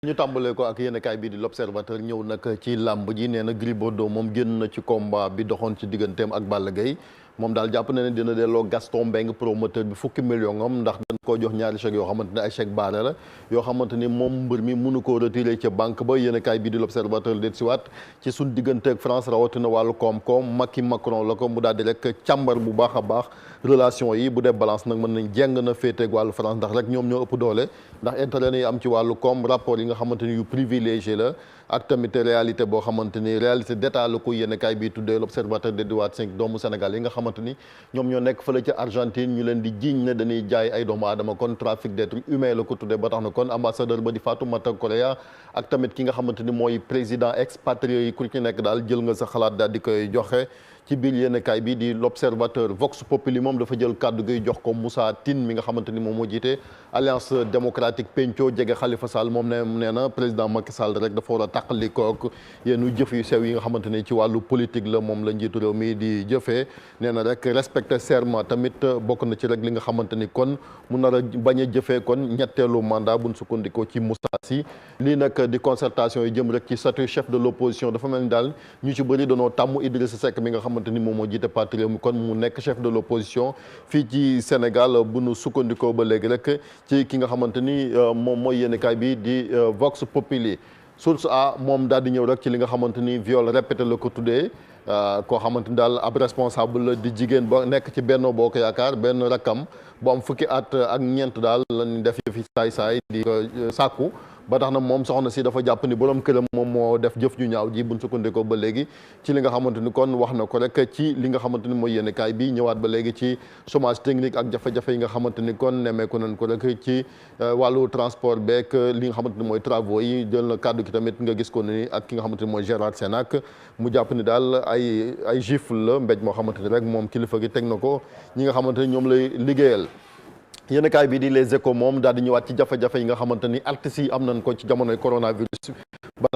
ñu tàmbalee ko ak yéenekaay bi di l'Observateur ñëw nag ci làmb ji nee na Gris Bordeaux moom génn na ci combat bi doxoon ci digganteem ak Balla Gaye moom daal jàpp na ne dina delloo Gaston Mbengue promoteur bi fukki million am ndax dañ koo jox ñaari chèques yoo xamante ne ay chèque barré la yoo xamante ni moom mbër mi mënu koo retiré ca banque ba yéenekaay bi di l'Observateur déet si waat ci suñ diggante ak France rawatina wàllu koom-koom Macky Macron la ko mu daal di rek càmbar bu baax a baax relation yi bu dee balance nag mën nañ jeng na féeteeg wàllu France ndax rek ñoom ñoo ëpp doole ndax intérêt yi am ci wàllu koom rapport yi nga xamante ni yu privilégié la ak tamit réalité boo xamante ni réalité d'état la ko yéenekaay bi tuddee l'Observateur de diwaat 5 doomu Sénégal yi nga xamante ni ñoom ñoo nekk fële ca Argentine ñu leen di jiiñ ne dañuy jaay ay doomu aadama kon trafic d'êtres humains la ko tuddee ba tax na kon ambassadeur ba di Fatoumata Correa ak tamit ki nga xamante ni mooy président expatrié yi ku ci nekk daal jël nga sa xalaat daal di koy joxe ci biir yéenekaay bi di l'Observateur Vox Populi moom dafa jël kàddu gi jox ko Moussa Tine mi nga xamante ni moom moo jiite Alliance démocratique penco jege Khalifa Sall moom nee na président Macky Sall rek dafa war a tàqali kook yenn jëf yu sew yi nga xamante ni ci wàllu politique la moom la njiitu réew mi di jëfee nee na rek respecter serment tamit bokk na ci rek li nga xamante ni kon mu nar a bañ a jëfee kon ñetteelu mandat buñ sukkandikoo ci Moussa Sy lii nag di concertation yi jëm rek ci statut chef de l'opposition dafa mel ni daal ñu ci bëri dañoo tàmm Idrissa Seck mi nga xamante ni moom moo jiite parti Rewmi kon mu nekk chef de l'opposition fii ci Sénégal bu nu sukkandikoo ba léegi rek ci ki nga xamante ni moom mooy yéenekaay bi di Vox Populi source a moom daal di ñëw rek ci li nga xamante ni viol répété la ko tuddee koo xamante ni daal ab responsable la di jigéen ba nekk ci Benno Bokk Yaakaar benn rakkam bu am fukki at ak ñeent daal lañ def fi saay-saay di sàkku ba tax na moom soxna si dafa jàpp ni borom këram moom moo def jëf ju ñaaw ji buñ sukkandikoo ba léegi ci li nga xamante ni kon wax na ko rek ci li nga xamante ni mooy yéenekaay bi ñëwaat ba léegi ci chômage technique ak jafe-jafe yi nga xamante ni kon nemmeeku nañ ko rek ci wàllu transport beeg li nga xamante ni mooy travaux yi jël na kàddu ki tamit nga gis ko ni ak ki nga xamante ni mooy Gérard Sénac mu jàpp ni daal ay gifle la mbéj moo xamante ni rek moom kilifa gi teg na ko ñi nga xamante ni ñoom lay liggéeyal yéenekaay bi di Les Échos moom daal di ñëwaat ci jafe-jafe yi nga xamante ni artistes yi am nañ ko ci jamonoy coronavirus ba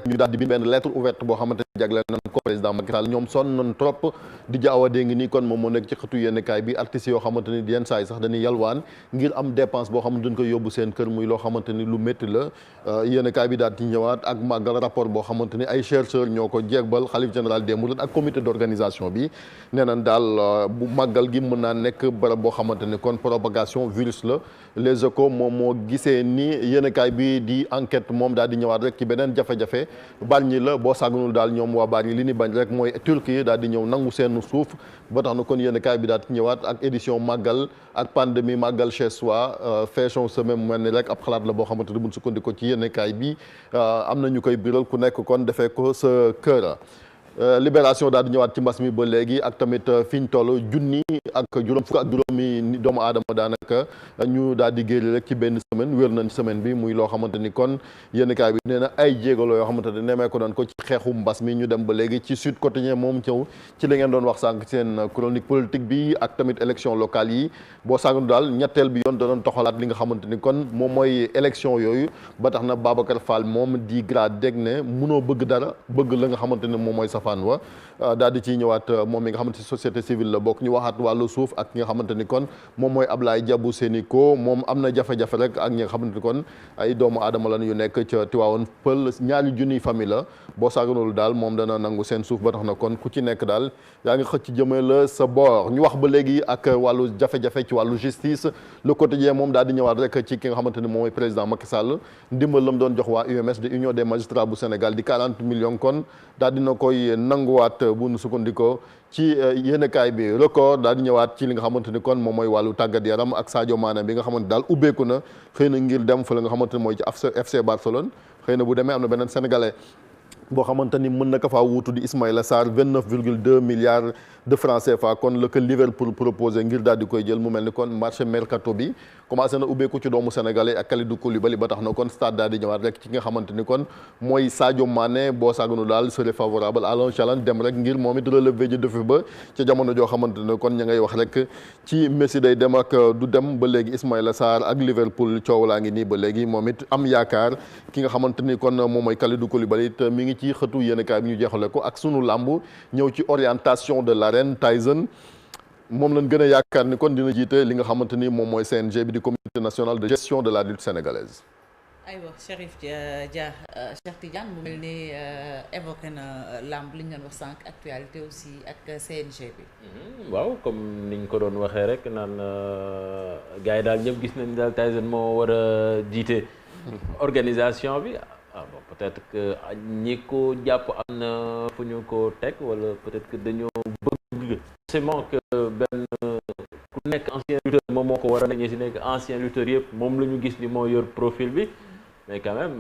ñu daal di bind benn lettre ouverte boo xamante ni jagleel nañ ko président Macky Sall ñoom sonn nañ trop di jaawa dégg nii kon moom moo nekk ci xëtu yéenekaay bi artistes yoo xamante ni yenn saa yi sax dañuy yalwaan ngir am dépense boo xamante dañ koy yóbbu seen kër muy loo xamante ni lu métti la yéenekaay bi daal di ñëwaat ak màggal rapport boo xamante ni ay chercheurs ñoo ko jégbal xalif général des mourides ak comité d'organisation bi nee nañ daal bu màggal gi mën naa nekk barab boo xamante ni kon propagation virus la Les Échos moom moo gisee ni yéenekaay bi di enquête moom daal di ñëwaat rek ci beneen jafe-jafe Bargny la boo sàgganul daal ñoom waa Bargny li ni bañ rek mooy Turquie daal di ñëw nangu seen suuf ba tax na kon yéenekaay bi daal di ñëwaat ak édition màggal ak pandémie màggal chez soi fashion semaine mu mel ni rek ab xalaat la boo xamante ni buñ sukkandikoo ci yéenekaay bi am na ñu koy biral ku nekk kon defee ko sa kër Libération daal di ñëwaat ci mbas mi ba léegi ak tamit fi ñu toll junni ak juróom fukk ak juróomi doomu aadama daanaka ñu daal di génn rek ci benn semaine wér nañ semaine bi muy loo xamante ni kon yéenekaay bi nee na ay jéegaloo yoo xamante ne nemee ko doon ko ci xeexu mbas mi ñu dem ba léegi ci Sud Quotidien moom ñëw ci li ngeen doon wax sànq seen chronique politique bi ak tamit élection locale yi boo sàgganu daal ñetteel bi yoon da doon toxalaat li nga xamante ni kon moom mooy élection yooyu ba tax na Babacar Fall moom di grade dégg ne munoo bëgg dara bëgg la nga xamante ne moom mooy safaan wa daal di ciy ñëwaat moom mi nga xamante ni société civile la bokk ñu waxaat wàllu suuf ak ñi nga xamante ni kon moom mooy Ablaye Diabou Sénico moom am na jafe-jafe rek ak ñi nga xamante ni kon ay doomu aadama lan yu nekk ca Tivaouane Pël ñaari junniy famille la boo saaganul daal moom dana nangu seen suuf ba tax na kon ku ci nekk daal yaa ngi xëcc jëme la sa boor ñu wax ba léegi ak wàllu jafe-jafe ci wàllu justice Le Quotidien moom daal di ñëwaat rek ci ki nga xamante ni moom mooy président Macky Sall ndimbal la mu doon jox waa UMS de Union des magistrats bu Sénégal di 40 millions kon daal dina koy nanguwaat bu nu sukkandikoo ci yéenekaay bi Record daal di ñëwaat ci li nga xamante ni kon moom mooy wàllu tàggat yaram ak Sadio Mané bi nga xamante daal ubbeeku na xëy na ngir dem fa la nga xamante ni mooy ci FC Barcelone xëy na bu demee am na beneen sénégalais boo xamante ni mën na ko faa wuutu di Ismaïla Sarr 29,2 milliards de francs CFA kon la ko Liverpool proposé ngir daal di koy jël mu mel ni kon marché mercato bi commencé na ubbeeku ci doomu sénégalais ak Kalidou Koulibaly ba tax na kon stade daal di ñëwaat rek ci nga xamante ni kon mooy Sadio Mané boo saaganu daal serait favorable à un challenge dem rek ngir moom it relevé ji defi ba ca jamono joo xamante ne kon ña ngay wax rek ci Messi day dem ak du dem ba léegi Ismaïla Sarr ak Liverpool coow laa ngi nii ba léegi moom it am yaakaar ki nga xamante ni kon moom mooy Kalidou Koulibaly it mi ngi ci xëtu yéenekaay bi ñu jeexale ko ak sunu làmb ñëw ci orientation de l'arène Tyson moom lañ gën a yaakaar ni kon dina jiite li nga xamante ni moom mooy CNG bi di comité national de gestion de la lutte sénégalaise. aywa Chérif Dia Cheikh Tidiane mu mel ni évoqué na lamb li ñu doon wax sànq actualité aussi ak CNG bi. waaw comme niñ ko doon waxee rek naan gars yi daal ñëpp gis nañ daal Tyson moo war a jiite organisation bi bon peut-être que ñi ko jàpp am na fu ñu ko teg wala peut-être que dañoo bëgg forcément que benn ku nekk ancien lutteur moom moo ko war a nekk ñi si nekk ancien lutteur yëpp moom la ñu gis ni moo yor profil bi. mais quand même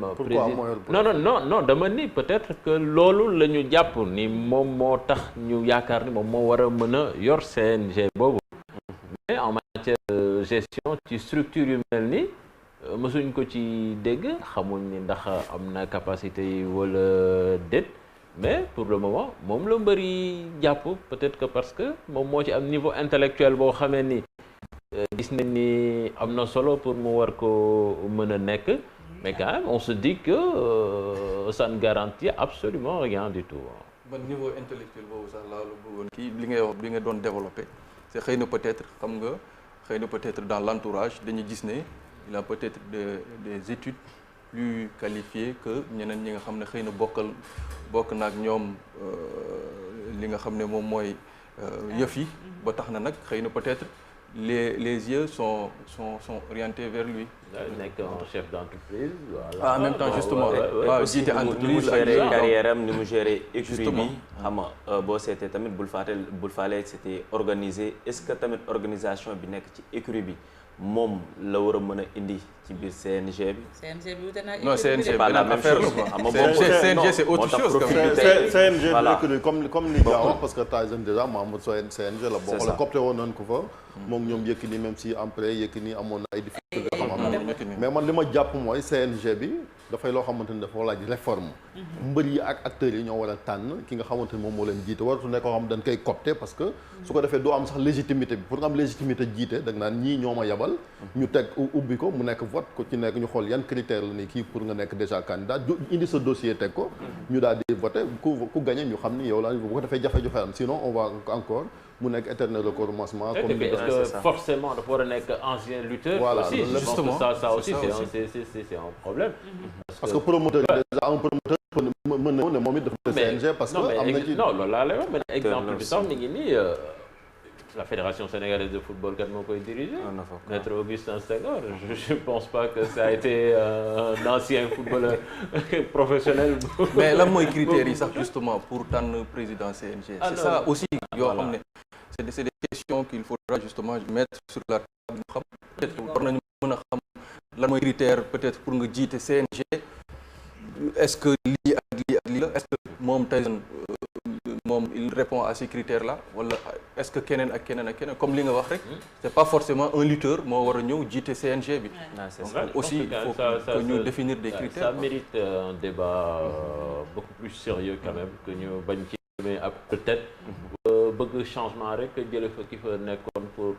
non dama ni peut-être que loolu la ñu jàpp ni moom moo tax ñu yaakaar ni moom moo war a mën a yor CNG boobu mais en matière de gestion ci structure yu mel ni mësuñ ko ci dégg xamuñ ni ndax am na capacité yi wala déet mais pour le moment moom la mbëri jàpp peut-être que parce que moom moo ci am niveau intellectuel boo xamee ni gis nañ ni am na solo pour mu war ko mën a nekk. Mais quand même, on se dit que ça ne garantit absolument rien du tout. Ban niveau intellectuel boobu sax laa la bëggoon kii li ngay wax bi nga doon développé c'est xëy na peut-être xam nga xëy na peut-être dans l'entourage dañuy gis ne il a peut-être des études plus qualifiées que ñeneen ñi nga xam ne xëy na bokk na ak ñoom li nga xam ne moom mooy yëf yi ba tax na nag xëy na peut-être les yeux sont orientés vers lui. nekk un chef d'entreprise. Voilà. En même temps justement. waaw jiite entreprise ni mu géré carrière am ni mu géré écurie bi xam nga boo seetee tamit bul faale c'était organisé est-ce que tamit organisation bi nekk ci écurie bi moom la war a mën a indi ci biir CNG bi. CNG bi wute naa non CNG c'est pas la même chose CNG c'est autre chose. CNG bi comme li nga wax parce que Tyson déjà membre CNG la boo xoolee copté woon nañ ko fa. moom ñoom Yékini même si après Yékini amoon na ay difficultés xam-xam mais man li ma jàpp mooy CNG bi dafay loo xamante ni dafa laaj réforme mbër yi ak acteurs yi ñoo war a tànn ki nga xamante ni moom moo leen jiite waratu nekk koo xam dañ koy copté parce que su ko defee doo am sax légitimité bi pour nga am légitimité jiite da nga naan ñii ñoo ma yabal ñu teg ubbi ko mu nekk vote ko ci nekk ñu xool yan critère la ni kii pour nga nekk déjà candidat indi sa dossier teg ko ñu daal di voté ku gagné ñu xam ni yow la bu ko defee jafe-jafe am sinon on va encore mu nekk éternel recommencement comme est-ce que forcément dafa war a nekk ancien lutteur voilà aussi justement ça aussi c'est un problème parce que promoteur déjà un promoteur mën na ne moom it dafa CNG parce que am na ci non loolu laa lay wax mais exemple bi sax mi ngi nii la fédération sénégalaise de football kat moo koy diriger maître Augustin Senghor je pense pas que ça a été un ancien footballeur professionnel mais lan mooy critères yi sax justement pour tànn président CNG c'est ça aussi yoo xam ne c'est des questions qu'il faudra justement mettre sur la table xam peut-être war nañu mën a xam lan mooy critère peut-être pour nga jiite CNG est-ce que lii ak lii la est-ce que moom Tyson moom il répond à ces critères-là wala est-ce que keneen ak keneen comme li nga wax rek c'est pas forcément un lutteur moo war a ñëw jiite CNG bi donc aussi il faut que ñu définir des critères ça mérite un débat beaucoup plus sérieux quand même que ñu bañ ci mais ab peut-être bëgg changement rek jële fa ki fa nekkoon pour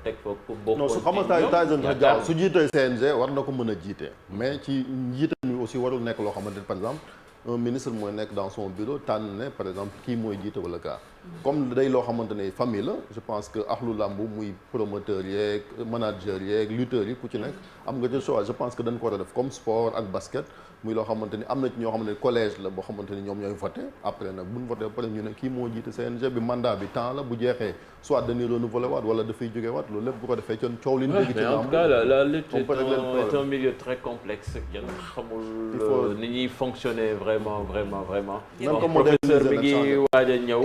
teg fa ku bokk non su xamante Tyson dafa jaaw su jiitee CNG war na ko mën a jiite mais ci njiite mi aussi warul nekk loo xamante par exemple un ministre mooy nekk dans son bureau tànn ne par exemple kii mooy jiite wala kaa comme day loo xamante ne famille la je pense que axlu làmb muy promoteur yeeg manager yeeg lutteurs yi ku ci nekk am nga ci choix je pense que dañ ko war a def comme sport ak basket muy loo xamante ni am na ci ñoo xamante ni collège la boo xamante ni ñoom ñooy voté après nag buñ voté ba pare ñu ne kii moo jiite CNG bi mandat bi temps la bu jeexee soit dañuy renouveler waat wala dafay jóge waat loolu lépp bu ko defee con coow li ñu dégg ci en tout cas la lutte est un milieu très complexe kenn xamul ni ñuy fonctionner vraiment professeur bi ngi waaj a ñëw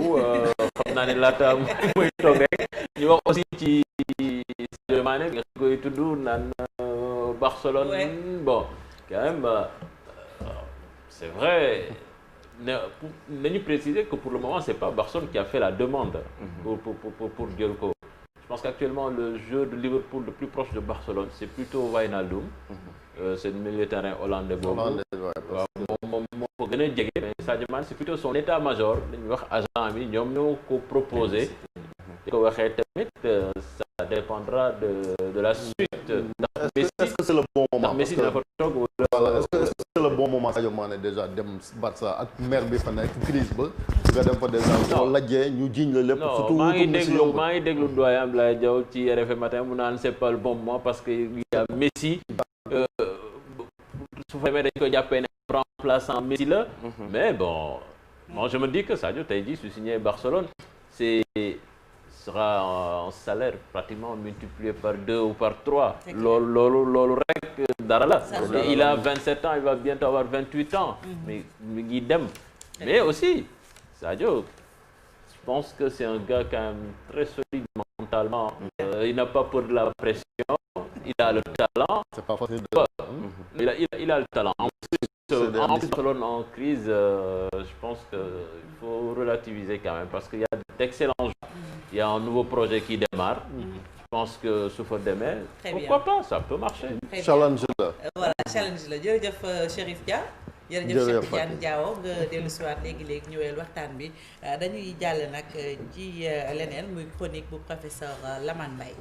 xam naa ne laata muy toog rek ñu wax aussi ci Sadio Mané nga koy tudd naan Barcelone bon quand même c'est vrai nañu préciser que pour le moment c'est pas Barcelone qui a fait la demande pour jël ko je pense qu'actuellement le jeu de Liverpool le plus proche de Barcelone c'est plutôt Wijnaldum c'est le milieu de terrain hollandais boobu waaw moom moo ko gën a jege mais Sadio Mané c'est plutôt son état-major dañuy wax agent bi ñoom ñoo ko proposé di ko waxee tamit ça dépendra de la suite ndax Messi est-ce que c'est le bon moment ndax Messi dina fa toog voilà est-ce que c'est le bon moment Sadio Mané déjà dem Barça ak mer bi fa nekk crise ba nga dem fa déjà boo lajjee ñu jiñ la lépp surtout maa ngi déglu doyen Abdoulaye Diaw ci RFM matin mu naan c'est pas le bon moment parce que il y a Messi su fa demee dañ ko jàppee ne remplaçant Messi la. mais bon moi je me dis que Sadio tey jii su signé Barcelone sera un salaire pratiquement multiplié par 2 ou par 3. loolu rek dara la. il a 27 ans il va bientôt avoir 28 ans. mais mi ngi dem. mais aussi Sadio je pense que c'est un gars quand même très solide mentalement. Il n'a pas peur de la pression. Il a le talent. C'est pas facile de... il a le talent. En plus Barcelone en crise, je pense qu'il faut relativiser quand même parce qu'il y a d'excellents joueurs. Il y a un nouveau projet qui démarre. Je pense que su fa demee. Pourquoi pas, ça peut marcher. challenge la. voilà challenge la jërëjëf Chérif Dia. jërëjëf Cheikh Tidiane Diawo nga dellu si waat léegi ñëweel waxtaan bi dañuy jàll nag ci leneen muy chronique bu professeur Lamane Mbaye.